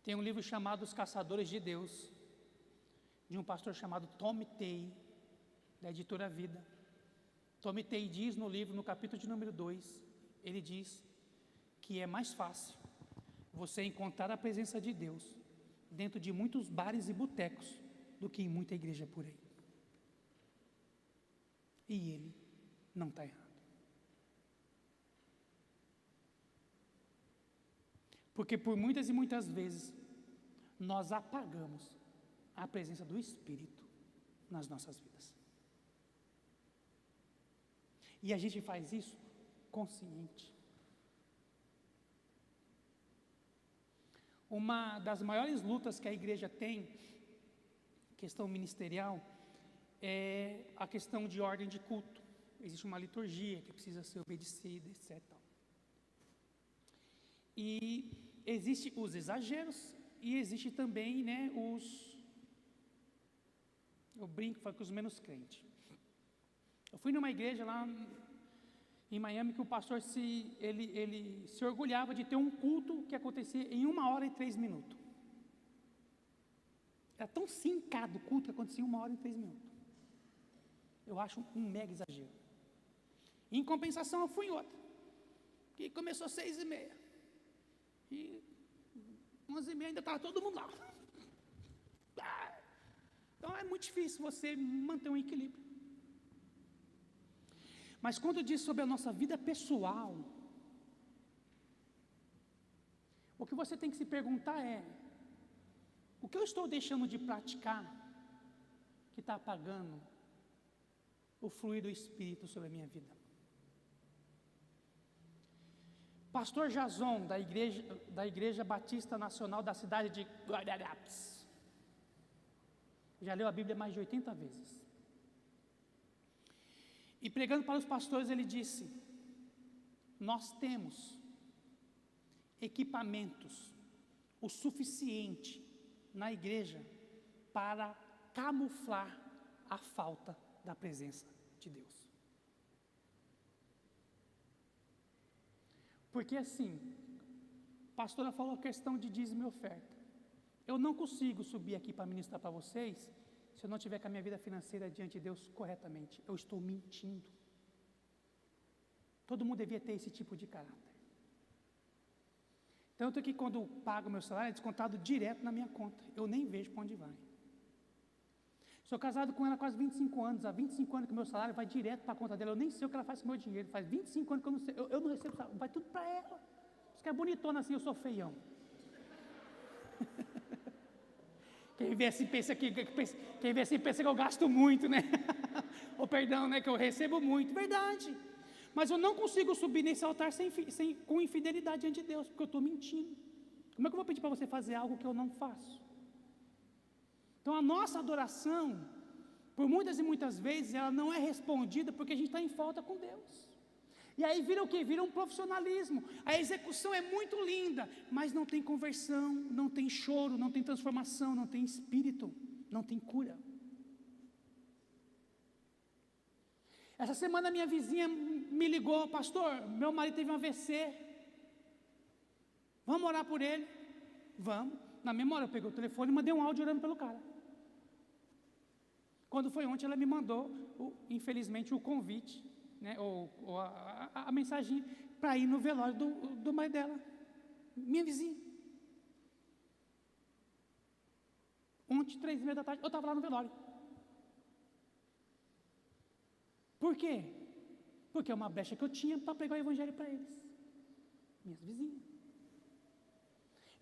Tem um livro chamado Os Caçadores de Deus, de um pastor chamado Tommy Tey, da editora Vida. Tommy Tey diz no livro, no capítulo de número 2, ele diz que é mais fácil você encontrar a presença de Deus dentro de muitos bares e botecos do que em muita igreja por aí. E ele não está errado. Porque por muitas e muitas vezes nós apagamos a presença do Espírito nas nossas vidas. E a gente faz isso consciente. Uma das maiores lutas que a igreja tem, questão ministerial, é a questão de ordem de culto. Existe uma liturgia que precisa ser obedecida, etc. E existem os exageros e existe também, né, eu brinco com os menos crentes. Eu fui numa igreja lá em Miami que o pastor ele se orgulhava de ter um culto que acontecia em 1 hora e 3 minutos. Era tão sincado o culto que acontecia em 1 hora e 3 minutos. Eu acho um mega exagero. Em compensação, eu fui em outra, que começou 6h30. E 11h30 ainda estava todo mundo lá. Então é muito difícil você manter um equilíbrio. Mas quando diz sobre a nossa vida pessoal, o que você tem que se perguntar é: o que eu estou deixando de praticar está apagando o fluir do Espírito sobre a minha vida. Pastor Jason, da Igreja Batista Nacional da cidade de Guararapes, já leu a Bíblia mais de 80 vezes. E pregando para os pastores, ele disse: nós temos equipamentos o suficiente na igreja para camuflar a falta da presença de Deus. Porque assim, a pastora falou a questão de dízimo e oferta. Eu não consigo subir aqui para ministrar para vocês se eu não tiver com a minha vida financeira diante de Deus corretamente. Eu estou mentindo. Todo mundo devia ter esse tipo de caráter. Tanto que quando eu pago meu salário, é descontado direto na minha conta. Eu nem vejo para onde vai. Sou casado com ela há quase 25 anos. Há 25 anos que o meu salário vai direto para a conta dela. Eu nem sei o que ela faz com o meu dinheiro. Faz 25 anos que eu não sei. Eu não recebo salário. Vai tudo para ela. Isso que é bonitona assim, eu sou feião. Quem vê assim pensa que eu gasto muito, né? Ou perdão, né? Que eu recebo muito. Verdade. Mas eu não consigo subir nesse altar com infidelidade diante de Deus, porque eu estou mentindo. Como é que eu vou pedir para você fazer algo que eu não faço? Então a nossa adoração, por muitas e muitas vezes, ela não é respondida porque a gente está em falta com Deus. E aí vira o quê? Vira um profissionalismo. A execução é muito linda, mas não tem conversão, não tem choro, não tem transformação, não tem espírito, não tem cura. Essa semana minha vizinha me ligou: pastor, meu marido teve um AVC, vamos orar por ele? Vamos. Na mesma hora eu peguei o telefone e mandei um áudio orando pelo cara. Quando foi ontem, ela me mandou, infelizmente, o convite, né, ou a mensagem para ir no velório do marido dela, minha vizinha. Ontem, 3h30 da tarde, eu estava lá no velório. Por quê? Porque é uma brecha que eu tinha para pregar o evangelho para eles, minhas vizinhas.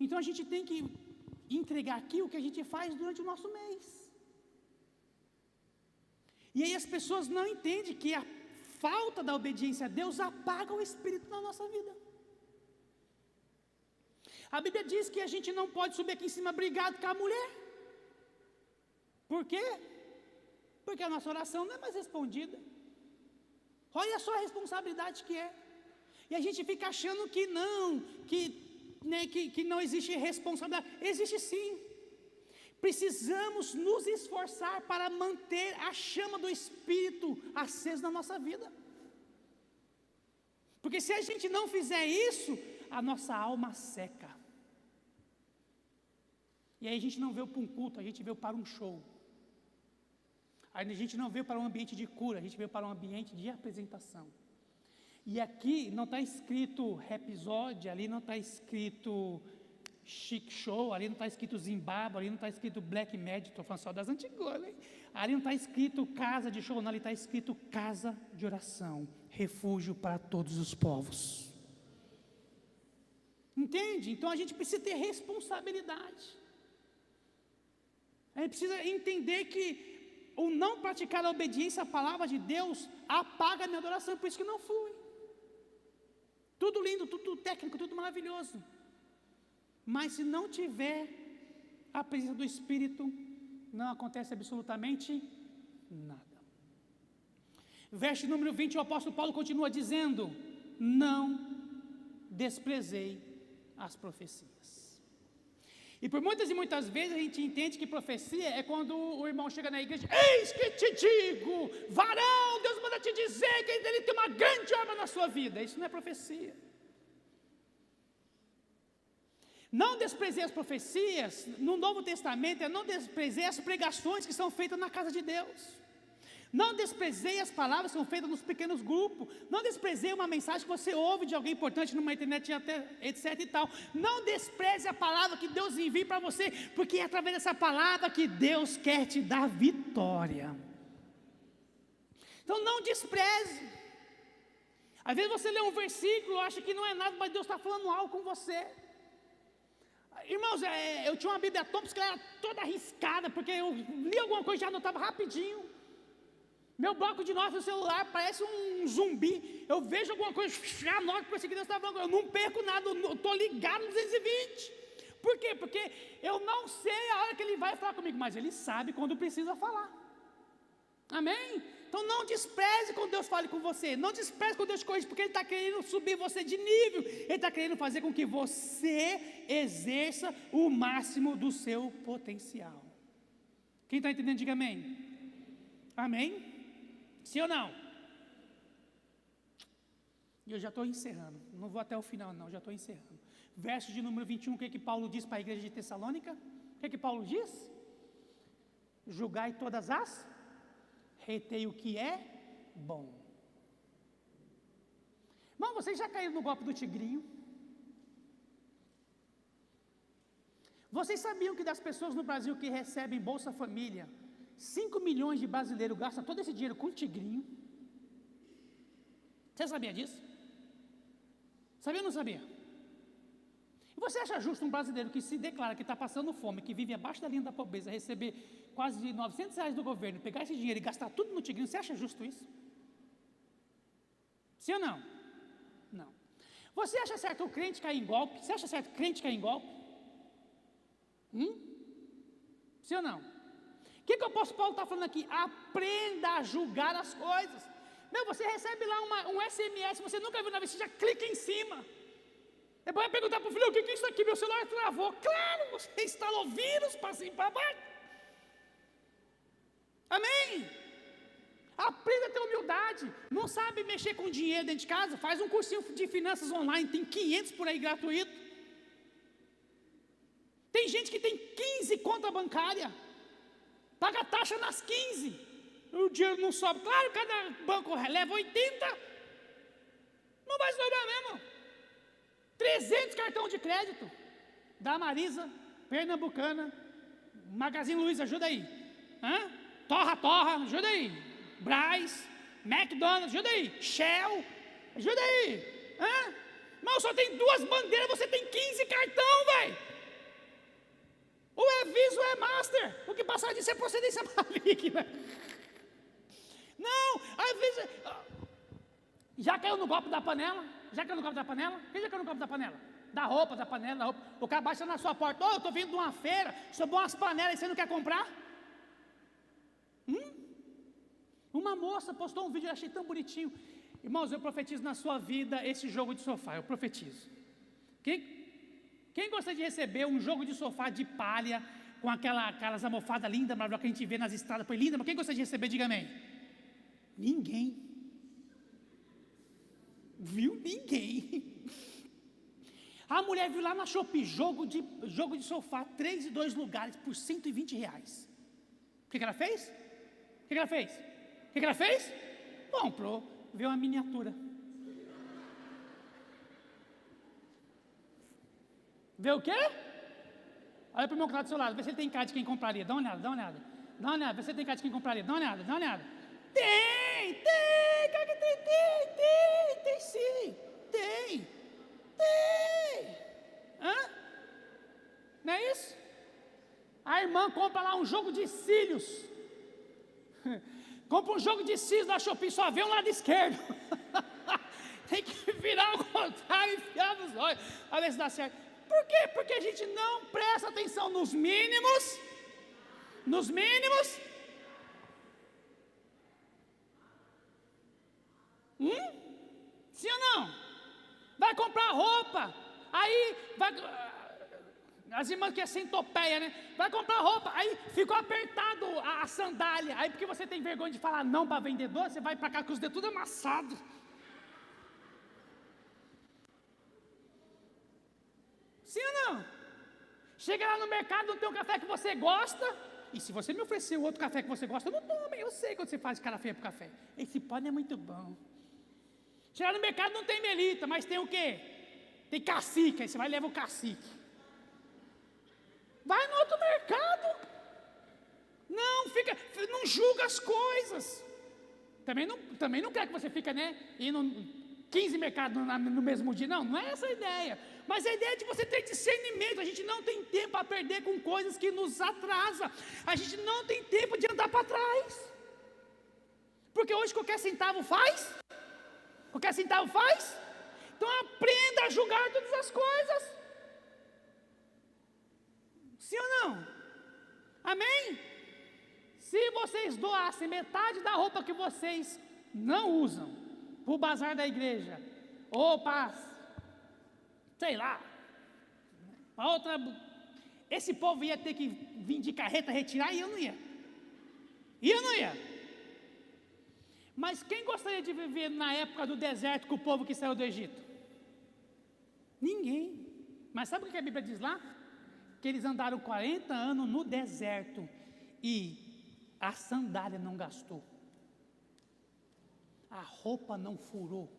Então a gente tem que entregar aqui o que a gente faz durante o nosso mês. E aí as pessoas não entendem que a falta da obediência a Deus apaga o Espírito na nossa vida. A Bíblia diz que a gente não pode subir aqui em cima brigado com a mulher. Por quê? Porque a nossa oração não é mais respondida. Olha só a responsabilidade que é. E a gente fica achando que não, que não existe responsabilidade. Existe sim. Precisamos nos esforçar para manter a chama do Espírito acesa na nossa vida. Porque se a gente não fizer isso, a nossa alma seca. E aí a gente não veio para um culto, a gente veio para um show. Aí a gente não veio para um ambiente de cura, a gente veio para um ambiente de apresentação. E aqui não está escrito Rhapsody, ali não está escrito Chic Show, ali não está escrito Zimbábue, ali não está escrito Black Magic, estou falando só das antigas, hein? Ali não está escrito casa de show, não, ali está escrito casa de oração, refúgio para todos os povos. Entende? Então a gente precisa ter responsabilidade. A gente precisa entender que o não praticar a obediência à palavra de Deus apaga a minha adoração, por isso que não fui. Tudo lindo, tudo técnico, tudo maravilhoso. Mas se não tiver a presença do Espírito, não acontece absolutamente nada. Verso número 20, o apóstolo Paulo continua dizendo: não desprezei as profecias. E por muitas e muitas vezes a gente entende que profecia é quando o irmão chega na igreja: eis que te digo, varão, Deus manda te dizer que ele tem uma grande obra na sua vida. Isso não é profecia. Não desprezei as profecias, no Novo Testamento, não desprezei as pregações que são feitas na casa de Deus. Não desprezei as palavras que são feitas nos pequenos grupos. Não desprezei uma mensagem que você ouve de alguém importante numa internet, etc e tal. Não despreze a palavra que Deus envia para você, porque é através dessa palavra que Deus quer te dar vitória. Então não despreze. Às vezes você lê um versículo, acha que não é nada, mas Deus está falando algo com você. Irmãos, eu tinha uma Bíblia Thompson que ela era toda arriscada, porque eu li alguma coisa e já anotava rapidinho. Meu bloco de notas no celular parece um zumbi. Eu vejo alguma coisa, já anoto para que Deus está falando. Eu não perco nada, eu estou ligado no 220. Por quê? Porque eu não sei a hora que Ele vai falar comigo, mas Ele sabe quando precisa falar. Amém? Então não despreze quando Deus fale com você. Não despreze quando Deus corrige, porque Ele está querendo subir você de nível. Ele está querendo fazer com que você exerça o máximo do seu potencial. Quem está entendendo, diga amém. Amém? Sim ou não? E eu já estou encerrando. Não vou até o final não, já estou encerrando. Verso de número 21, o que Paulo diz para a igreja de Tessalônica? O que Paulo diz? Julgai todas as, retei o que é bom. Irmão, vocês já caíram no golpe do tigrinho? Vocês sabiam que das pessoas no Brasil que recebem Bolsa Família, 5 milhões de brasileiros gastam todo esse dinheiro com tigrinho? Você sabia disso? Sabia ou não sabia? E você acha justo um brasileiro que se declara que está passando fome, que vive abaixo da linha da pobreza, receber quase R$900 do governo, pegar esse dinheiro e gastar tudo no tigrinho? Você acha justo isso? Sim ou não? Não. Você acha certo o crente cair em golpe? Você acha certo o crente cair em golpe? Sim ou não? O que o apóstolo Paulo está falando aqui? Aprenda a julgar as coisas. Meu, você recebe lá um SMS, você nunca viu na vez, você já clica em cima. Depois vai perguntar para o filho, o que é isso aqui? Meu celular travou. Claro, você instalou vírus para cima e para baixo. Amém? Aprenda a ter humildade. Não sabe mexer com dinheiro dentro de casa? Faz um cursinho de finanças online, tem 500 por aí gratuito. Tem gente que tem 15 conta bancária, paga taxa nas 15, o dinheiro não sobe. Claro, cada banco leva 80, não vai sobrar mesmo. 300 cartão de crédito, da Marisa, Pernambucana, Magazine Luiza, ajuda aí. Torra, ajuda aí. Brás, McDonald's, ajuda aí. Shell, ajuda aí. Mas só tem 2 bandeiras, você tem 15 cartão, velho. Ou é Visa ou é Master. O que passar disso é procedência maligna. Não, às vezes. Já caiu no golpe da panela? Já caiu no golpe da panela? Quem já caiu no golpe da panela? Da roupa, da panela, da roupa. O cara baixa na sua porta. Eu estou vindo de uma feira, sobrou umas panelas e você não quer comprar? Uma moça postou um vídeo, eu achei tão bonitinho. Irmãos, eu profetizo na sua vida esse jogo de sofá, eu profetizo. Quem gosta de receber um jogo de sofá de palha, com aquelas almofadas lindas, maravilhosas que a gente vê nas estradas, foi linda, mas quem gosta de receber, diga amém. Ninguém. Viu? Ninguém. A mulher viu lá na Shopee, jogo de sofá, 3 e 2 lugares, por R$120. O que ela fez? O que ela fez? Comprou, viu uma miniatura. Vê o quê? Olha para o meu lado do seu lado, vê se ele tem cara de quem compraria. Dá uma olhada. Vê se ele tem cara de quem compraria. Dá uma olhada. Tem, cara que tem sim. Tem. Não é isso? A irmã compra lá um jogo de cílios. Compra um jogo de cílios na Shopee, só vê um lado esquerdo. Tem que virar ao contrário e enfiar nos olhos. A ver se dá certo. Por quê? Porque a gente não presta atenção nos mínimos. Sim ou não? Vai comprar roupa, aí vai, as irmãs que é centopeia, né? Vai comprar roupa, aí ficou apertado a sandália, aí porque você tem vergonha de falar não para vendedor, você vai para cá com os dedos tudo amassados. Sim ou não? Chega lá no mercado, não tem um café que você gosta, e se você me oferecer outro café que você gosta, eu não tomo, eu sei quando você faz cara feia pro café. Esse pó não é muito bom. Chegar no mercado não tem melita, mas tem o quê? Tem cacique, aí você vai levar o cacique. Vai no outro mercado. Não julga as coisas. Também não quer que você fique, né, indo 15 mercados no mesmo dia. Não é essa a ideia. Mas a ideia é de você ter discernimento. A gente não tem tempo a perder com coisas que nos atrasam. A gente não tem tempo de andar para trás. Porque hoje qualquer centavo faz. Qualquer centavo faz. Então aprenda a julgar todas as coisas. Sim ou não? Amém? Se vocês doassem metade da roupa que vocês não usam para o bazar da igreja, ou para, sei lá, para outra, esse povo ia ter que vir de carreta retirar e eu não ia. E eu não ia. Mas quem gostaria de viver na época do deserto com o povo que saiu do Egito? Ninguém. Mas sabe o que a Bíblia diz lá? Que eles andaram 40 anos no deserto e a sandália não gastou, a roupa não furou,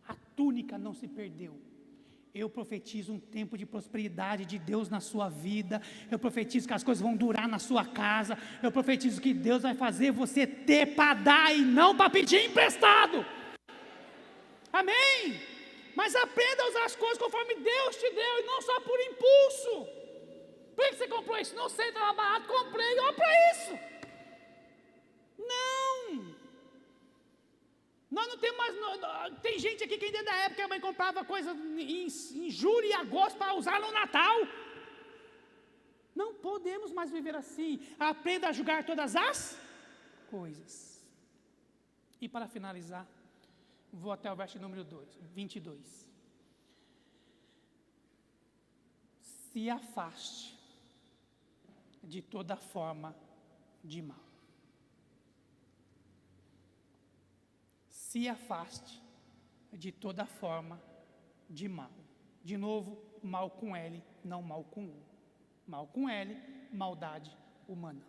a túnica não se perdeu. Eu profetizo um tempo de prosperidade de Deus na sua vida. Eu profetizo que as coisas vão durar na sua casa. Eu profetizo que Deus vai fazer você ter para dar e não para pedir emprestado. Amém? Mas aprenda a usar as coisas conforme Deus te deu e não só por impulso. Por que você comprou isso? Não sei, estava barato, comprei, olha para isso. Não. Nós não temos mais. Tem gente aqui que ainda é da época que a mãe comprava coisa em julho e agosto para usar no Natal. Não podemos mais viver assim. Aprenda a julgar todas as coisas. E para finalizar, vou até o verso número 22. Se afaste de toda forma de mal. Se afaste de toda forma de mal. De novo, mal com L, não mal com U. Mal com L, maldade humana.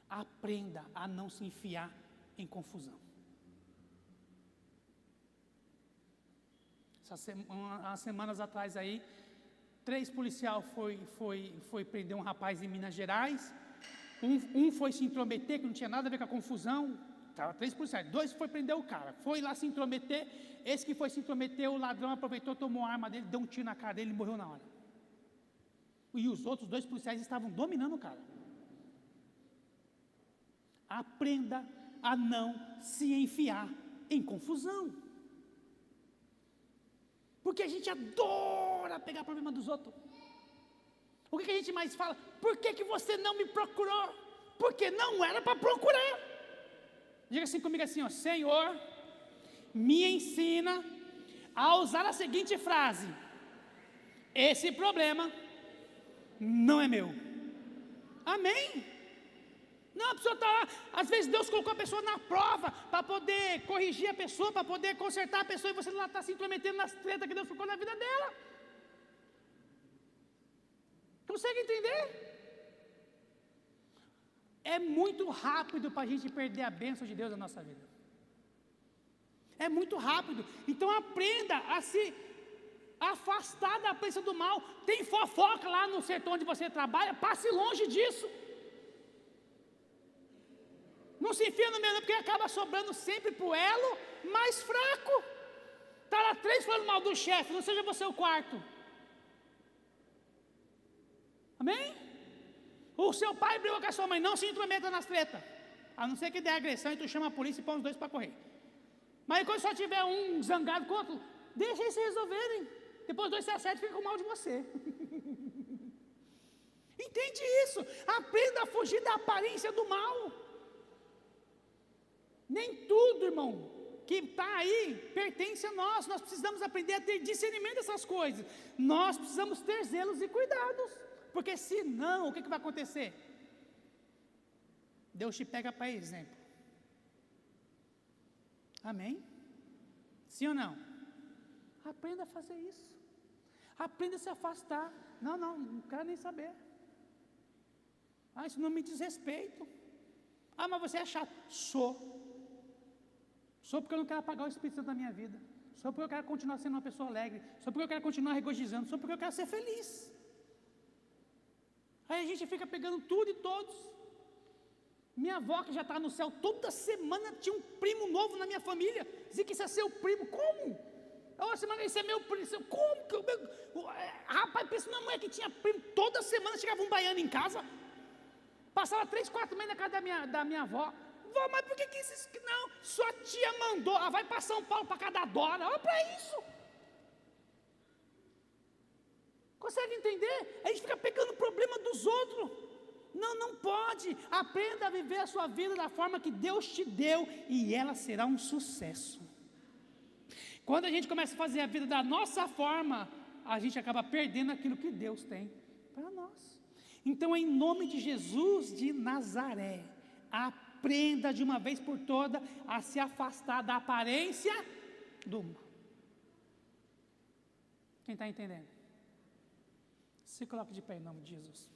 Aprenda a não se enfiar em confusão. Umas semanas atrás aí, 3 policiais foi prender um rapaz em Minas Gerais. Um foi se intrometer, que não tinha nada a ver com a confusão. Estava 3 policiais, 2 foi prender o cara. Foi lá se intrometer. Esse que foi se intrometer, o ladrão aproveitou, tomou a arma dele, deu um tiro na cara dele e morreu na hora. E os outros 2 policiais estavam dominando o cara. Aprenda a não se enfiar em confusão. Porque a gente adora pegar problema dos outros. O que a gente mais fala? Por que você não me procurou? Porque não era para procurar. Diga assim comigo assim, ó: Senhor, me ensina a usar a seguinte frase: esse problema não é meu. Amém? Não, a pessoa está lá, às vezes Deus colocou a pessoa na prova para poder corrigir a pessoa, para poder consertar a pessoa, e você lá está se intrometendo nas tretas que Deus colocou na vida dela. Consegue entender? É muito rápido para a gente perder a bênção de Deus na nossa vida. É muito rápido. Então aprenda a se afastar da presença do mal. Tem fofoca lá no setor onde você trabalha, passe longe disso. Não se enfia no meio, porque acaba sobrando sempre para o elo mais fraco. Está lá 3 falando mal do chefe, não seja você o quarto. Amém? O seu pai brigou com a sua mãe, não se intrometa nas tretas. A não ser que dê agressão e tu chama a polícia e põe os 2 para correr. Mas quando só tiver um zangado com o outro, deixa eles se resolverem. Depois os 2 se acertam e ficam com mal de você. Entende isso? Aprenda a fugir da aparência do mal. Nem tudo, irmão, que está aí pertence a nós. Nós precisamos aprender a ter discernimento dessas coisas. Nós precisamos ter zelos e cuidados. Porque senão, o que vai acontecer? Deus te pega para exemplo. Amém? Sim ou não? Aprenda a fazer isso. Aprenda a se afastar. Não quero nem saber. Isso não me diz respeito. Mas você é chato. Sou porque eu não quero apagar o Espírito Santo da minha vida. Sou porque eu quero continuar sendo uma pessoa alegre. Sou porque eu quero continuar regozijando. Sou porque eu quero ser feliz. Aí a gente fica pegando tudo e todos. Minha avó, que já está no céu, toda semana tinha um primo novo na minha família. Dizia que isso é seu primo. Como? Toda semana, esse é meu primo. Como? Rapaz, pensa numa mulher que tinha primo. Toda semana chegava um baiano em casa. Passava 3, 4 meses na casa da minha avó. Vó, mas por que isso? Não, sua tia mandou. Vai para São Paulo, para cada Dora. Olha para isso. Consegue entender? A gente fica pegando o problema dos outros. Não, não pode. Aprenda a viver a sua vida da forma que Deus te deu e ela será um sucesso. Quando a gente começa a fazer a vida da nossa forma, a gente acaba perdendo aquilo que Deus tem para nós. Então, em nome de Jesus de Nazaré, aprenda de uma vez por todas a se afastar da aparência do mal. Quem está entendendo? Se coloque de pé em nome de Jesus.